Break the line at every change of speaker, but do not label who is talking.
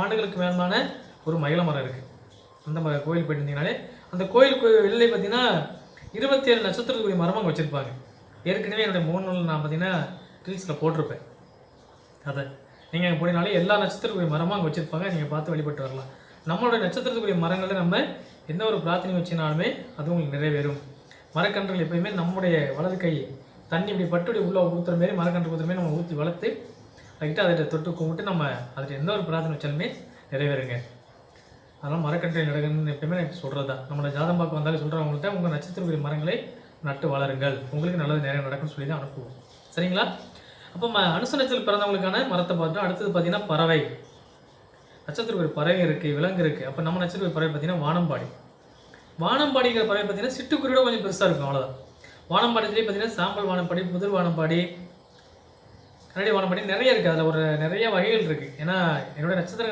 ஆண்டுகளுக்கு மேலான ஒரு மயில மரம் இருக்குது. அந்த கோயில் போயிட்டு இருந்தீங்கனாலே அந்த கோயிலுக்கு வெளியே பார்த்தீங்கன்னா 27 நட்சத்திரத்துக்குரிய மரமாக அங்கே வச்சுருப்பாங்க. ஏற்கனவே என்னுடைய முகநூல் நான் பார்த்தீங்கன்னா ரீல்ஸில் போட்டிருப்பேன். அதை நீங்கள் அங்கே போனீங்கனாலே எல்லா நட்சத்திரத்துக்குரிய மரமாக அங்கே வச்சுருப்பாங்க. நீங்கள் பார்த்து வழிபட்டு வரலாம். நம்மளுடைய நட்சத்திரத்துக்குரிய மரங்களில் நம்ம எந்த ஒரு பிரார்த்தனை வச்சுனாலுமே அது உங்களுக்கு நிறைவேறும். மரக்கன்றுகள் எப்பயுமே நம்முடைய வலது கை தண்ணி இப்படி பட்டு உள்ளே ஊற்றுற மாரி மரக்கன்று ஊற்றுற மாரி நம்ம ஊற்றி வளர்த்து லைட்டாக அதை தொட்டு கும்பிட்டு நம்ம அதில் எந்த ஒரு பிரார்த்தனை வச்சாலுமே நிறைவேறுங்க. அதனால் மரக்கன்றை நடக்கணும்னு எப்பயுமே எனக்கு சொல்கிறது தான். நம்மளோட ஜாதகம் பார்க்க வந்தாலும் சொல்கிறவங்கள்ட்ட உங்கள் நட்சத்திரக்குரிய மரங்களை நட்டு வளருங்கள், உங்களுக்கு நல்லது நிறைய நடக்கும்னு சொல்லி தான் அனுப்புவோம். சரிங்களா? அப்போ அனுச நட்சத்திரத்தில் பிறந்தவங்களுக்கான மரத்தை பார்த்தோம். அடுத்தது பார்த்தீங்கன்னா பறவை நட்சத்திரக்குரிய பறவை இருக்குது, விலங்கு இருக்குது. அப்போ நம்ம நட்சத்திரக்குரிய பறவை பார்த்தீங்கன்னா வானம்பாடி. வானம்பாடிங்கிற பறவை பார்த்தீங்கன்னா சிட்டுக்குருவியோட கொஞ்சம் பெருசாக இருக்கும், அவ்வளோதான். வானம்பாடியிலே பார்த்தீங்கன்னா சாம்பல் வானம்பாடி, புதிர் வானம்பாடி, கனடி வானம்பாடி நிறைய இருக்குது. அதில் ஒரு நிறைய வகைகள் இருக்குது. ஏன்னா என்னுடைய நட்சத்திர